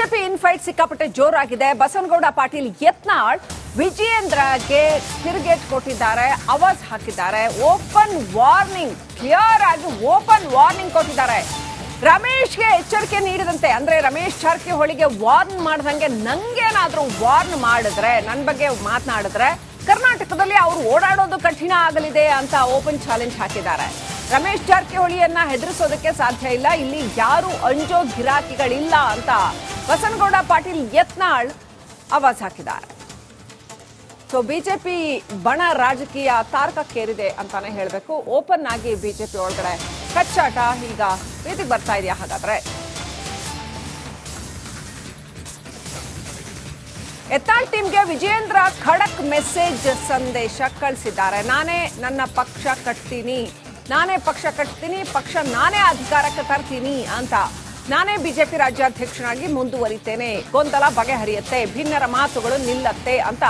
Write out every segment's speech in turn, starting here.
BJP infight ಸಿಕ್ಕಾಪಟ್ಟೆ ಜೋರಾಗಿದೆ. ಬಸವನಗೌಡ ಪಾಟೀಲ್ ಯತ್ನಾಳ್ ವಿಜಯೇಂದ್ರಗೆ ತಿರುಗೇಟ್ ಕೊಟ್ಟಿದ್ದಾರೆ, ಆವಾಜ್ ಹಾಕಿದ್ದಾರೆ, ಓಪನ್ ವಾರ್ನಿಂಗ್, ಕ್ಲಿಯರ್ ಆಗಿ ಓಪನ್ ವಾರ್ನಿಂಗ್ ಕೊಟ್ಟಿದ್ದಾರೆ. ರಮೇಶ್ಗೆ ಎಚ್ಚರಿಕೆ ನೀಡಿದಂತೆ, ಅಂದ್ರೆ ರಮೇಶ್ ಜಾರಕಿಹೊಳಿಗೆ ವಾರ್ನ್ ಮಾಡ್ದಂಗೆ ನಂಗೇನಾದ್ರೂ ವಾರ್ನ್ ಮಾಡಿದ್ರೆ, ನನ್ನ ಬಗ್ಗೆ ಮಾತನಾಡಿದ್ರೆ ಕರ್ನಾಟಕದಲ್ಲಿ ಅವರು ಓಡಾಡೋದು ಕಠಿಣ ಆಗಲಿದೆ ಅಂತ ಓಪನ್ ಚಾಲೆಂಜ್ ಹಾಕಿದ್ದಾರೆ. ರಮೇಶ್ ಜಾರಕಿಹೊಳಿಯನ್ನ ಹೆದರಿಸೋದಕ್ಕೆ ಸಾಧ್ಯ ಇಲ್ಲ, ಇಲ್ಲಿ ಯಾರು ಅಂಜೋ ಗಿರಾಕಿಗಳಿಲ್ಲ ಅಂತ ಬಸವನಗೌಡ ಪಾಟೀಲ್ ಯತ್ನಾಳ್ ಆವಾಜ್ ಹಾಕಿದ್ದಾರೆ. ಸೊ ಬಿಜೆಪಿ ಬಣ ರಾಜಕೀಯ ತಾರಕಕ್ಕೇರಿದೆ ಅಂತಾನೆ ಹೇಳಬೇಕು. ಓಪನ್ ಆಗಿ ಬಿಜೆಪಿ ಒಳಗಡೆ ಕಚ್ಚಾಟ ಈಗ ರೀತಿಗೆ ಬರ್ತಾ ಇದೆಯಾ? ಹಾಗಾದ್ರೆ ಯತ್ನಾಳ್ ಟೀಮ್ಗೆ ವಿಜಯೇಂದ್ರ ಖಡಕ್ ಮೆಸೇಜ್ ಸಂದೇಶ ಕಳಿಸಿದ್ದಾರೆ. ನಾನೇ ನನ್ನ ಪಕ್ಷ ಕಟ್ತೀನಿ, ಪಕ್ಷ ನಾನೇ ಅಧಿಕಾರಕ್ಕೆ ತರ್ತೀನಿ ಅಂತ. ನಾನೇ ಬಿಜೆಪಿ ರಾಜ್ಯಾಧ್ಯಕ್ಷನಾಗಿ ಮುಂದುವರಿತೇನೆ, ಗೊಂದಲ ಬಗೆಹರಿಯುತ್ತೆ, ಭಿನ್ನರ ಮಾತುಗಳು ನಿಲ್ಲತ್ತೆ ಅಂತ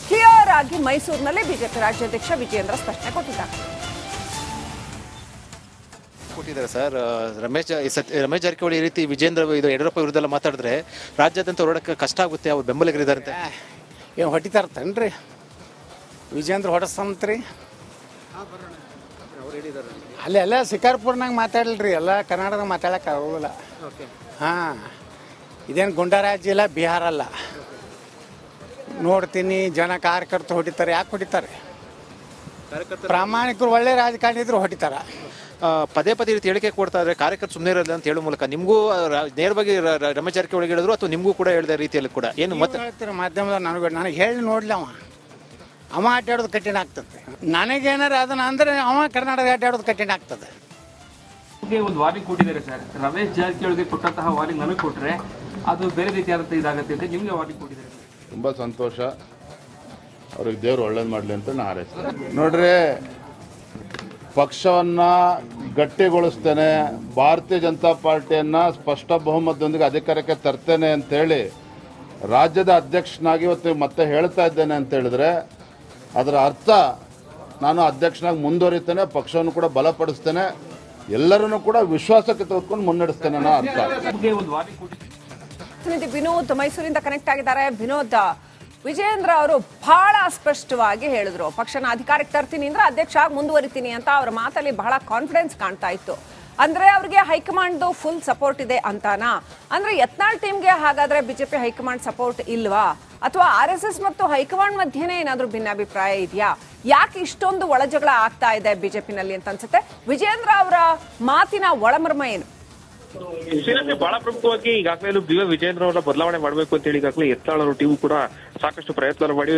ಕ್ಲಿಯರ್ ಆಗಿ ಮೈಸೂರಿನಲ್ಲಿ ಬಿಜೆಪಿ ರಾಜ್ಯಾಧ್ಯಕ್ಷ ವಿಜಯೇಂದ್ರ ಸ್ಪಷ್ಟನೆ ಕೊಟ್ಟಿದ್ದಾರೆ. ಸರ್, ರಮೇಶ್ ಜಾರಕಿಹೊಳಿ ಈ ರೀತಿ ವಿಜೇಂದ್ರ ಯಡಿಯೂರಪ್ಪ ವಿರುದ್ಧ ಮಾತಾಡಿದ್ರೆ ರಾಜ್ಯಾದ್ಯಂತ ಹೊರಡಕ್ಕೆ ಕಷ್ಟ ಆಗುತ್ತೆ, ಅವ್ರು ಬೆಂಬಲಿಗರಿದ್ದಾರೆ. ಏನು ಹೊಡಿತಾರತ್ತನ್ರಿ ವಿಜೇಂದ್ರ ಹೊಡಸ್ತಂತ್ರಿ? ಅಲ್ಲೆಲ್ಲ ಶಿಕಾರ್ಪುರ್ನಾಗ ಮಾತಾಡಲ್ರಿ, ಎಲ್ಲ ಕರ್ನಾಟಕದಾಗ ಮಾತಾಡಕ್ಕೆ ಆಗೋಲ್ಲ. ಹಾಂ, ಇದೇನು ಗುಂಡಾರಾಜ್ಯ ಇಲ್ಲ, ಬಿಹಾರ ಅಲ್ಲ. ನೋಡ್ತೀನಿ ಜನ ಕಾರ್ಯಕರ್ತರು ಹೊಡಿತಾರೆ. ಯಾಕೆ ಹೊಡಿತಾರೆ? ಪ್ರಾಮಾಣಿಕರು ಒಳ್ಳೆ ರಾಜಕಾರಣಿ ಇದ್ರು ಹೊಡಿತಾರ. ಪದೇ ಪದೇ ರೀತಿ ಹೇಳಿಕೆ ಕೊಡ್ತಾ ಇದ್ರೆ ಕಾರ್ಯಕರ್ತರು ಸುಮ್ಮನೆ ಇರೋಲ್ಲ ಅಂತ ಹೇಳೋ ಮೂಲಕ ನಿಮಗೂ ನೇರವಾಗಿ ರಮೇಶ್ ಜಾರಕಿಹೊಳಿ ಹೇಳಿದ್ರು ಅಥವಾ ನಿಮಗೂ ಕೂಡ ಹೇಳಿದ ರೀತಿಯಲ್ಲಿ ಕೂಡ ಏನು ಮತ್ತೆ ಹೇಳ್ತೀರ ಮಾಧ್ಯಮದ? ನನಗೆ ಹೇಳಿ ನೋಡ್ಲಿ, ಅವ ಆಟಾಡೋದು ಕಠಿಣ ಆಗ್ತದೆ. ನನಗೇನಾರ ಅದನ್ನ ಅಂದ್ರೆ ಅವ ಕರ್ನಾಟಕ ಆಟಾಡೋದು ಕಠಿಣ ಆಗ್ತದೆ. ಒಂದು ವಾರ್ನಿಂಗ್ ಕೊಟ್ಟಿದ್ದಾರೆ ಸರ್. ರಮೇಶ್ ಜಾರಕಿಹೊಳಿಗೆ ಕೊಟ್ಟಂತಹ ವಾರ್ನಿಂಗ್ ನನಗೆ ಕೊಟ್ಟರೆ ಅದು ಬೇರೆ ರೀತಿಯಾದಂಥ ಇದಾಗುತ್ತೆ ಅಂತ ನಿಮಗೆ ವಾರ್ನಿಂಗ್ ಕೊಟ್ಟಿದ್ದಾರೆ. ತುಂಬ ಸಂತೋಷ, ಅವ್ರಿಗೆ ದೇವ್ರು ಒಳ್ಳೇದು ಮಾಡಲಿ ಅಂತ ನಾನು ಹಾರೈಸ್ತೇನೆ. ನೋಡ್ರಿ, ಪಕ್ಷವನ್ನು ಗಟ್ಟಿಗೊಳಿಸ್ತೇನೆ, ಭಾರತೀಯ ಜನತಾ ಪಾರ್ಟಿಯನ್ನು ಸ್ಪಷ್ಟ ಬಹುಮತದೊಂದಿಗೆ ಅಧಿಕಾರಕ್ಕೆ ತರ್ತೇನೆ ಅಂತೇಳಿ ರಾಜ್ಯದ ಅಧ್ಯಕ್ಷನಾಗಿ ಇವತ್ತು ಮತ್ತೆ ಹೇಳ್ತಾ ಇದ್ದೇನೆ ಅಂತ ಹೇಳಿದ್ರೆ ಅದರ ಅರ್ಥ ನಾನು ಅಧ್ಯಕ್ಷನಾಗಿ ಮುಂದುವರಿತೇನೆ, ಪಕ್ಷವನ್ನು ಕೂಡ ಬಲಪಡಿಸ್ತೇನೆ, ಎಲ್ಲರನ್ನು ಕೂಡ ವಿಶ್ವಾಸಕ್ಕೆ ತೆಗೆದುಕೊಂಡು ಮುನ್ನಡೆಸ್ತೇನೆ ಅನ್ನೋ ಅರ್ಥ. ವಿನೋದ್ ಮೈಸೂರಿಂದ ಕನೆಕ್ಟ್ ಆಗಿದ್ದಾರೆ. ವಿನೋದ್, ವಿಜಯೇಂದ್ರ ಅವರು ಬಹಳ ಸ್ಪಷ್ಟವಾಗಿ ಹೇಳಿದ್ರು, ಪಕ್ಷನ ಅಧಿಕಾರಕ್ಕೆ ತರ್ತೀನಿ ಅಂದ್ರೆ ಅಧ್ಯಕ್ಷ ಆಗಿ ಮುಂದುವರಿತೀನಿ ಅಂತ. ಅವರ ಮಾತಲ್ಲಿ ಬಹಳ ಕಾನ್ಫಿಡೆನ್ಸ್ ಕಾಣ್ತಾ ಇತ್ತು. ಅಂದ್ರೆ ಅವ್ರಿಗೆ ಹೈಕಮಾಂಡ್ ಫುಲ್ ಸಪೋರ್ಟ್ ಇದೆ ಅಂತಾನಾ? ಅಂದ್ರೆ ಯತ್ನಾಳ್ ಟೀಮ್ಗೆ ಹಾಗಾದ್ರೆ ಬಿಜೆಪಿ ಹೈಕಮಾಂಡ್ ಸಪೋರ್ಟ್ ಇಲ್ವಾ, ಅಥವಾ RSS ಮತ್ತು ಹೈಕಮಾಂಡ್ ಮಧ್ಯೆನೇ ಏನಾದ್ರೂ ಭಿನ್ನಾಭಿಪ್ರಾಯ ಇದೆಯಾ? ಯಾಕೆ ಇಷ್ಟೊಂದು ಒಳಜಗಳ ಆಗ್ತಾ ಇದೆ ಬಿಜೆಪಿನಲ್ಲಿ ಅಂತ ಅನ್ಸುತ್ತೆ? ವಿಜಯೇಂದ್ರ ಅವರ ಮಾತಿನ ಒಳಮರ್ಮ ಏನು? ಶ್ರೀಲಂಕೆ ಬಹಳ ಪ್ರಮುಖವಾಗಿ ಈಗಾಗಲೇ ವಿಜಯೇಂದ್ರ ಅವರ ಬದಲಾವಣೆ ಮಾಡಬೇಕು ಅಂತ ಹೇಳಿ ಈಗಾಗಲೇ ಯತ್ನಾಳ್ ಅವರು ಟೀಮ್ ಕೂಡ ಸಾಕಷ್ಟು ಪ್ರಯತ್ನ ಮಾಡಿ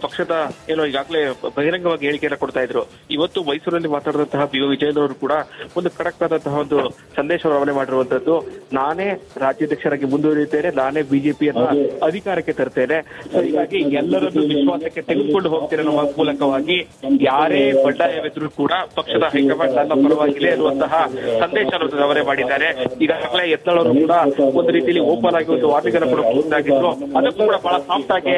ಪಕ್ಷದ ಏನೋ ಈಗಾಗಲೇ ಬಹಿರಂಗವಾಗಿ ಹೇಳಿಕೆಯನ್ನು ಕೊಡ್ತಾ ಇದ್ರು. ಇವತ್ತು ಮೈಸೂರಲ್ಲಿ ಮಾತಾಡಿದಂತಹ ವಿಜಯೇಂದ್ರ ಅವರು ಕೂಡ ಒಂದು ಖಡಕ್ ಆದಂತಹ ಒಂದು ಸಂದೇಶ ರವಾನೆ ಮಾಡಿರುವಂತದ್ದು. ನಾನೇ ರಾಜ್ಯಾಧ್ಯಕ್ಷರಾಗಿ ಮುಂದುವರಿಯುತ್ತೇನೆ, ನಾನೇ ಬಿಜೆಪಿಯನ್ನ ಅಧಿಕಾರಕ್ಕೆ ತರ್ತೇನೆ, ಹೀಗಾಗಿ ಎಲ್ಲರನ್ನು ವಿಶ್ವಾಸಕ್ಕೆ ತೆಗೆದುಕೊಂಡು ಹೋಗ್ತೇನೆ ಅನ್ನೋ ಮೂಲಕವಾಗಿ ಯಾರೇ ಬಂಡಾಯವಿದ್ರು ಕೂಡ ಪಕ್ಷದ ಹೈಕಮಾಂಡ್ ನನ್ನ ಪರವಾಗಿದೆ ಅನ್ನುವಂತಹ ಸಂದೇಶವನ್ನು ರವಾನೆ ಮಾಡಿದ್ದಾರೆ. ಈಗಾಗಲೇ ಯತ್ನಾಳ್ ಅವರು ಕೂಡ ಒಂದು ರೀತಿಯಲ್ಲಿ ಓಪನ್ ಆಗಿ ಒಂದು ವಾರ್ನಿಂಗ್ ಅನ್ನು ಕೂಡ ಮುಂದಾಗಿದ್ರು. ಅದಕ್ಕೂ ಕೂಡ ಬಹಳ ಸಾಫ್ಟ್ ಆಗಿ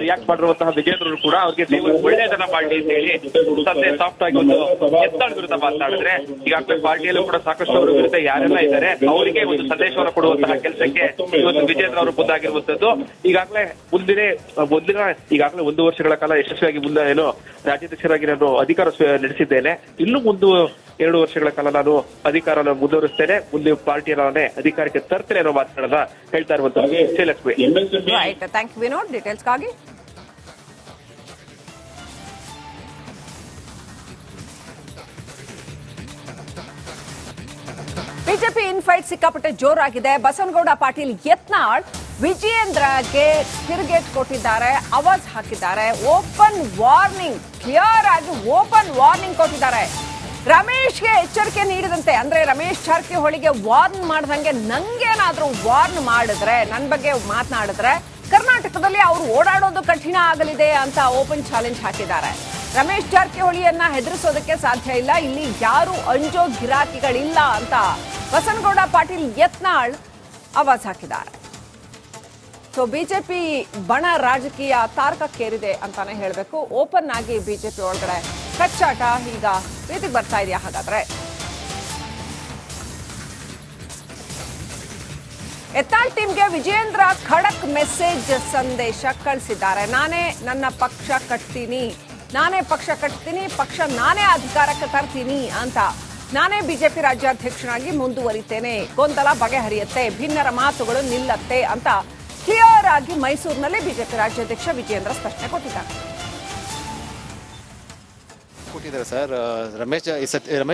ರಿಯಾಕ್ಟ್ ಮಾಡಿರುವಂತಹ ವಿಜಯೇಂದ್ರ ಕೂಡ ಅವ್ರಿಗೆ ಒಳ್ಳೆಯದನ್ನ ಮಾಡಲಿ ಅಂತ ಹೇಳಿ ಸದ್ಯ ಸಾಫ್ಟ್ ಆಗಿ ಒಂದು ಯತ್ನಾಳ್ ವಿರುದ್ಧ ಮಾತನಾಡಿದ್ರೆ, ಈಗಾಗಲೇ ಪಾರ್ಟಿಯಲ್ಲೂ ಕೂಡ ಸಾಕಷ್ಟು ಅವರ ವಿರುದ್ಧ ಯಾರೆಲ್ಲ ಇದ್ದಾರೆ ಅವರಿಗೆ ಒಂದು ಸಂದೇಶವನ್ನು ಕೊಡುವಂತಹ ಕೆಲಸಕ್ಕೆ ಇವತ್ತು ವಿಜಯೇಂದ್ರ ಅವರು ಮುಂದಾಗಿರುವಂತದ್ದು. ಈಗಾಗಲೇ ಈಗಾಗಲೇ 1 ವರ್ಷಗಳ ಕಾಲ ಯಶಸ್ವಿಯಾಗಿ ಮುಂದೆ ಏನು ರಾಜ್ಯಾಧ್ಯಕ್ಷರಾಗಿ ನಾನು ಅಧಿಕಾರ ನಡೆಸಿದ್ದೇನೆ, ಇನ್ನು 2 ವರ್ಷಗಳ ಕಾಲ ನಾನು ಅಧಿಕಾರವನ್ನು ಮುಂದುವರಿಸ್ತೇನೆ, ಮುಂದೆ ಪಾರ್ಟಿಯನ್ನೇ ಅಧಿಕಾರಕ್ಕೆ ತರ್ತೇನೆ ಅನ್ನೋ ಮಾತುಗಳನ್ನ ಹೇಳ್ತಾ ಇರುವಂತದ್ದು. ಥ್ಯಾಂಕ್ ಯು ವಿನೋದ್ ಡೀಟೇಲ್ಸ್ಗಾಗಿ. ಬಿಜೆಪಿ ಇನ್ಫೈಟ್ ಸಿಕ್ಕಾಪಟ್ಟೆ ಜೋರಾಗಿದೆ. ಬಸವನಗೌಡ ಪಾಟೀಲ್ ಯತ್ನಾಳ್ ವಿಜಯೇಂದ್ರಗೆ ತಿರುಗೇಟ್ ಕೊಟ್ಟಿದ್ದಾರೆ, ಆವಾಜ್ ಹಾಕಿದ್ದಾರೆ, ಓಪನ್ ವಾರ್ನಿಂಗ್, ಕ್ಲಿಯರ್ ಆಗಿ ಓಪನ್ ವಾರ್ನಿಂಗ್ ಕೊಟ್ಟಿದ್ದಾರೆ. ರಮೇಶ್ಗೆ ಎಚ್ಚರಿಕೆ ನೀಡಿದಂತೆ, ಅಂದ್ರೆ ರಮೇಶ್ ಜಾರಕಿಹೊಳಿಗೆ ವಾರ್ನ್ ಮಾಡ್ದಂಗೆ ನಂಗೇನಾದ್ರೂ ವಾರ್ನ್ ಮಾಡಿದ್ರೆ, ನನ್ನ ಬಗ್ಗೆ ಮಾತನಾಡಿದ್ರೆ ಕರ್ನಾಟಕದಲ್ಲಿ ಅವರು ಓಡಾಡೋದು ಕಠಿಣ ಆಗಲಿದೆ ಅಂತ ಓಪನ್ ಚಾಲೆಂಜ್ ಹಾಕಿದ್ದಾರೆ. ರಮೇಶ್ ಜಾರಕಿಹೊಳಿಯನ್ನ ಹೆದರಿಸೋದಕ್ಕೆ ಸಾಧ್ಯ ಇಲ್ಲ, ಇಲ್ಲಿ ಯಾರು ಅಂಜೋ ಗಿರಾಕಿಗಳಿಲ್ಲ ಅಂತ ಬಸವನಗೌಡ ಪಾಟೀಲ್ ಯತ್ನಾಳ್ ಆವಾಜ್ ಹಾಕಿದ್ದಾರೆ. ಸೊ ಬಿಜೆಪಿ ಬಣ ರಾಜಕೀಯ ತಾರಕಕ್ಕೇರಿದೆ ಅಂತಾನೆ ಹೇಳಬೇಕು. ಓಪನ್ ಆಗಿ ಬಿಜೆಪಿ ಒಳಗಡೆ ಕಚ್ಚಾಟ ಈಗ ರೀತಿಗೆ ಬರ್ತಾ ಇದೆಯಾ? ಹಾಗಾದ್ರೆ ಯತ್ನಾಳ್ ಟೀಮ್ಗೆ ವಿಜಯೇಂದ್ರ ಖಡಕ್ ಮೆಸೇಜ್ ಸಂದೇಶ ಕಳಿಸಿದ್ದಾರೆ. ನಾನೇ ಪಕ್ಷ ಕಟ್ತೀನಿ, ಪಕ್ಷ ನಾನೇ ಅಧಿಕಾರಕ್ಕೆ ತರ್ತೀನಿ ಅಂತ. ನಾನೇ ಬಿಜೆಪಿ ರಾಜ್ಯಾಧ್ಯಕ್ಷನಾಗಿ ಮುಂದುವರಿತೇನೆ, ಗೊಂದಲ ಬಗೆಹರಿಯುತ್ತೆ, ಭಿನ್ನರ ಮಾತುಗಳು ನಿಲ್ಲತ್ತೆ ಅಂತ ಕ್ಲಿಯರ್ ಆಗಿ ಮೈಸೂರಿನಲ್ಲಿ ಬಿಜೆಪಿ ರಾಜ್ಯಾಧ್ಯಕ್ಷ ವಿಜಯೇಂದ್ರ ಸ್ಪಷ್ಟನೆ ಕೊಟ್ಟಿದ್ದಾರೆ. ಸರ್, ರಮೇಶ್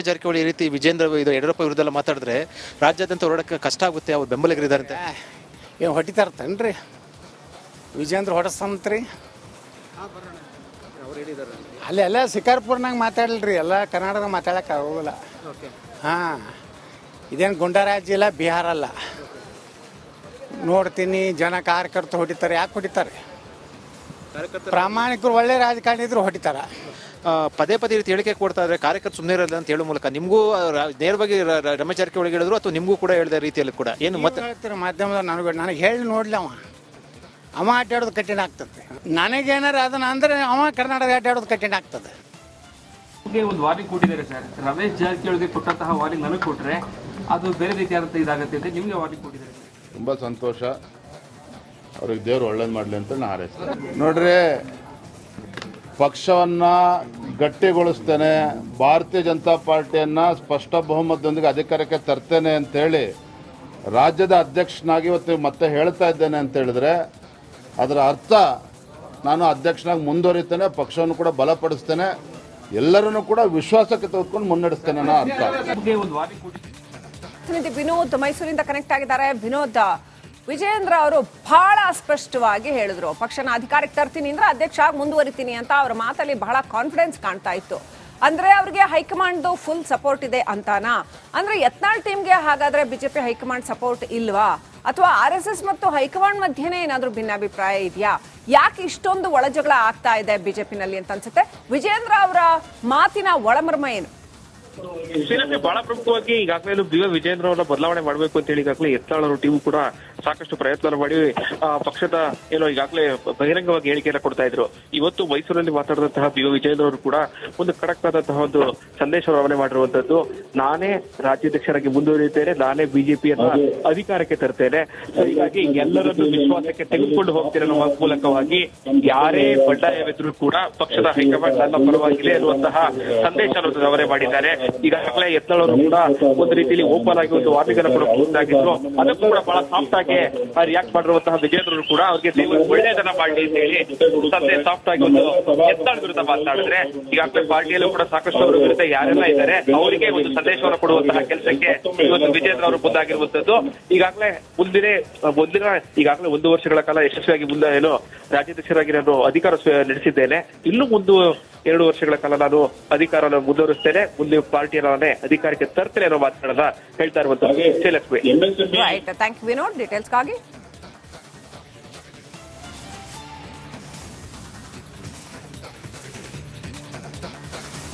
ಜಾರಕಿಹೊಳಿ ಈ ರೀತಿ ವಿಜೇಂದ್ರ ಯಡಿಯೂರಪ್ಪ ವಿರುದ್ಧ ಮಾತಾಡಿದ್ರೆ ರಾಜ್ಯಾದ್ಯಂತ ಹೊರಡಕ್ಕೆ ಕಷ್ಟ ಆಗುತ್ತೆ, ಅವ್ರು ಬೆಂಬಲಿಗರಿದ್ದಾರೆ. ಏನು ಹೊಡಿತಾರತ್ತನ್ರಿ ವಿಜೇಂದ್ರ ಹೊಡಸ್ತಂತ್ರಿ? ಅಲ್ಲೆಲ್ಲ ಶಿಕಾರ್ಪುರ್ನಾಗ ಮಾತಾಡಲ್ರಿ, ಎಲ್ಲ ಕರ್ನಾಟಕದಾಗ ಮಾತಾಡಕ್ಕೆ ಆಗೋಲ್ಲ. ಹಾಂ, ಇದೇನು ಗುಂಡಾರಾಜ್ಯ ಇಲ್ಲ, ಬಿಹಾರ ಅಲ್ಲ. ನೋಡ್ತೀನಿ ಜನ ಕಾರ್ಯಕರ್ತರು ಹೊಡಿತಾರೆ. ಯಾಕೆ ಹೊಡಿತಾರೆ? ಪ್ರಾಮಾಣಿಕರು ಒಳ್ಳೆ ರಾಜಕಾರಣಿ ಇದ್ರು ಹೊಡಿತಾರ. ಪದೇ ಪದೇ ರೀತಿ ಹೇಳಿಕೆ ಕೊಡ್ತಾ ಇದ್ರೆ ಕಾರ್ಯಕರ್ತರು ಸುಮ್ಮನೆ ಇರಲ್ಲ ಅಂತ ಹೇಳೋ ಮೂಲಕ ನಿಮಗೂ ನೇರವಾಗಿ ರಮೇಶ್ ಜಾರಕಿಹೊಳಿ ಹೇಳಿದ್ರು ಅಥವಾ ನಿಮಗೂ ಕೂಡ ಹೇಳಿದ ರೀತಿಯಲ್ಲಿ ಕೂಡ ಏನು ಮತ್ತೆ ಹೇಳ್ತೀರ ಮಾಧ್ಯಮದ? ನನಗೆ ಹೇಳಿ ನೋಡ್ಲಿ, ಅವ ಅಡ್ಡಾಡೋದು ಕಠಿಣ ಆಗ್ತದೆ. ನನಗೇನಾರ ಅದನ್ನ ಅಂದ್ರೆ ಅವ ಕರ್ನಾಟಕ ಅಡ್ಡಾಡೋದು ಕಠಿಣ ಆಗ್ತದೆ. ಒಂದು ವಾರ್ನಿಂಗ್ ಕೊಟ್ಟಿದ್ದಾರೆ ಸರ್, ರಮೇಶ್ ಜಾರಕಿಹೊಳಿಗೆ ಕೊಟ್ಟಂತಹ ವಾರ್ನಿಂಗ್ ನನಗೆ ಕೊಟ್ರೆ ಅದು ಬೇರೆ ರೀತಿಯಾದಂತ ಇದಾಗುತ್ತೆ ಅಂತ ನಿಮ್ಗೆ ವಾರ್ನಿಂಗ್ ಕೊಟ್ಟಿದ್ದಾರೆ. ತುಂಬ ಸಂತೋಷ, ಅವ್ರಿಗೆ ದೇವ್ರು ಒಳ್ಳೇದು ಮಾಡಲಿ ಅಂತ ನಾನು ಹಾರೈಸ್ತೇನೆ. ನೋಡ್ರಿ, ಪಕ್ಷವನ್ನು ಗಟ್ಟಿಗೊಳಿಸ್ತೇನೆ, ಭಾರತೀಯ ಜನತಾ ಪಾರ್ಟಿಯನ್ನು ಸ್ಪಷ್ಟ ಬಹುಮತದೊಂದಿಗೆ ಅಧಿಕಾರಕ್ಕೆ ತರ್ತೇನೆ ಅಂತೇಳಿ ರಾಜ್ಯದ ಅಧ್ಯಕ್ಷನಾಗಿ ಇವತ್ತು ಮತ್ತೆ ಹೇಳ್ತಾ ಇದ್ದೇನೆ ಅಂತ ಹೇಳಿದ್ರೆ ಅದರ ಅರ್ಥ ನಾನು ಅಧ್ಯಕ್ಷನಾಗಿ ಮುಂದುವರಿತೇನೆ, ಪಕ್ಷವನ್ನು ಕೂಡ ಬಲಪಡಿಸ್ತೇನೆ, ಎಲ್ಲರನ್ನು ಕೂಡ ವಿಶ್ವಾಸಕ್ಕೆ ತೆಗೆದುಕೊಂಡು ಮುನ್ನಡೆಸ್ತೇನೆ ಅನ್ನೋ ಅರ್ಥ. ವಿನೋದ್ ಮೈಸೂರಿಂದ ಕನೆಕ್ಟ್ ಆಗಿದ್ದಾರೆ. ವಿನೋದ್, ವಿಜಯೇಂದ್ರ ಅವರು ಬಹಳ ಸ್ಪಷ್ಟವಾಗಿ ಹೇಳಿದ್ರು, ಪಕ್ಷನ ಅಧಿಕಾರಕ್ಕೆ ತರ್ತೀನಿ ಅಂದ್ರೆ ಅಧ್ಯಕ್ಷ ಆಗಿ ಮುಂದುವರಿತೀನಿ ಅಂತ. ಅವರ ಮಾತಲ್ಲಿ ಬಹಳ ಕಾನ್ಫಿಡೆನ್ಸ್ ಕಾಣ್ತಾ ಇತ್ತು. ಅಂದ್ರೆ ಅವ್ರಿಗೆ ಹೈಕಮಾಂಡ್ ಫುಲ್ ಸಪೋರ್ಟ್ ಇದೆ ಅಂತಾನಾ? ಅಂದ್ರೆ ಯತ್ನಾಳ್ ಟೀಮ್ಗೆ ಹಾಗಾದ್ರೆ ಬಿಜೆಪಿ ಹೈಕಮಾಂಡ್ ಸಪೋರ್ಟ್ ಇಲ್ವಾ? ಅಥವಾ RSS ಮತ್ತು ಹೈಕಮಾಂಡ್ ಮಧ್ಯೆನೇ ಏನಾದ್ರೂ ಭಿನ್ನಾಭಿಪ್ರಾಯ ಇದೆಯಾ? ಯಾಕೆ ಇಷ್ಟೊಂದು ಒಳಜಗಳ ಆಗ್ತಾ ಇದೆ ಬಿಜೆಪಿನಲ್ಲಿ ಅಂತ ಅನ್ಸುತ್ತೆ? ವಿಜಯೇಂದ್ರ ಅವರ ಮಾತಿನ ಒಳಮರ್ಮ ಏನು? ಶ್ರೀಲಂಕೆ ಬಹಳ ಪ್ರಮುಖವಾಗಿ ಈಗಾಗಲೇ ವಿಜಯೇಂದ್ರ ಅವರ ಬದಲಾವಣೆ ಮಾಡಬೇಕು ಅಂತ ಹೇಳಿ ಈಗಾಗಲೇ ಯತ್ನಾಳ್ ಅವರು ಟೀಮ್ ಕೂಡ ಸಾಕಷ್ಟು ಪ್ರಯತ್ನ ಮಾಡಿ ಪಕ್ಷದ ಈಗಾಗಲೇ ಬಹಿರಂಗವಾಗಿ ಹೇಳಿಕೆಯನ್ನು ಕೊಡ್ತಾ ಇದ್ರು. ಇವತ್ತು ಮೈಸೂರಲ್ಲಿ ಮಾತಾಡಿದಂತಹ ವಿಜಯೇಂದ್ರ ಅವರು ಕೂಡ ಒಂದು ಖಡಕ್ ಆದಂತಹ ಒಂದು ಸಂದೇಶ ರವಾನೆ ಮಾಡಿರುವಂತದ್ದು. ನಾನೇ ರಾಜ್ಯಾಧ್ಯಕ್ಷರಾಗಿ ಮುಂದುವರಿಯುತ್ತೇನೆ, ನಾನೇ ಬಿಜೆಪಿಯನ್ನ ಅಧಿಕಾರಕ್ಕೆ ತರ್ತೇನೆ, ಹೀಗಾಗಿ ಎಲ್ಲರನ್ನು ವಿಶ್ವಾಸಕ್ಕೆ ತೆಗೆದುಕೊಂಡು ಹೋಗ್ತೇನೆ ಅನ್ನೋ ಮೂಲಕವಾಗಿ ಯಾರೇ ಬಂಡಾಯವಿದ್ರು ಕೂಡ ಪಕ್ಷದ ಹೈಕಮಾಂಡ್ ನನ್ನ ಪರವಾಗಿದೆ ಅನ್ನುವಂತಹ ಸಂದೇಶವನ್ನು ರವಾನೆ ಮಾಡಿದ್ದಾರೆ. ಈಗಾಗಲೇ ಯತ್ನಾಳ್ ಅವರು ಕೂಡ ಒಂದು ರೀತಿಯಲ್ಲಿ ಓಪನ್ ಆಗಿ ಒಂದು ವಾರ್ನಿಂಗ್ ಕೂಡ ಮುಂದಾಗಿದ್ರು. ಅದಕ್ಕೂ ಕೂಡ ಬಹಳ ಸಾಫ್ಟ್ ಆಗಿ ರಿಯಾಕ್ಟ್ ಮಾಡಿರುವಂತಹ ವಿಜಯೇಂದ್ರ ಕೂಡ ಅವ್ರಿಗೆ ಒಳ್ಳೆಯದನ್ನ ಮಾಡಲಿ ಅಂತ ಹೇಳಿ ಸದ್ಯ ಸಾಫ್ಟ್ ಆಗಿ ಒಂದು ಯತ್ನಾಳ್ ವಿರುದ್ಧ ಮಾತನಾಡಿದ್ರೆ, ಈಗಾಗಲೇ ಪಾರ್ಟಿಯಲ್ಲೂ ಕೂಡ ಸಾಕಷ್ಟು ಅವರ ವಿರುದ್ಧ ಯಾರೆಲ್ಲ ಇದ್ದಾರೆ ಅವರಿಗೆ ಒಂದು ಸಂದೇಶವನ್ನು ಕೊಡುವಂತಹ ಕೆಲಸಕ್ಕೆ ಇವತ್ತು ವಿಜಯೇಂದ್ರ ಅವರು ಮುಂದಾಗಿರುವಂತದ್ದು. ಈಗಾಗಲೇ ಮುಂದಿನ ಈಗಾಗಲೇ 1 ವರ್ಷಗಳ ಕಾಲ ಯಶಸ್ವಿಯಾಗಿ ಮುಂದೆ ರಾಜ್ಯಾಧ್ಯಕ್ಷರಾಗಿ ನಾನು ಅಧಿಕಾರ ನಡೆಸಿದ್ದೇನೆ. ಇನ್ನು 2 ವರ್ಷಗಳ ಕಾಲ ನಾನು ಅಧಿಕಾರವನ್ನು ಮುಂದುವರಿಸ್ತೇನೆ, ಮುಂದೆ ಪಾರ್ಟಿಯನ್ನೇ ಅಧಿಕಾರಕ್ಕೆ ತರ್ತೇನೆ ಅನ್ನೋ ಮಾತುಗಳನ್ನ ಹೇಳ್ತಾ ಇರುವಂತಹ Srilakshmi. Right, thank you Vinod ಡೀಟೇಲ್ಸ್ಗಾಗಿ.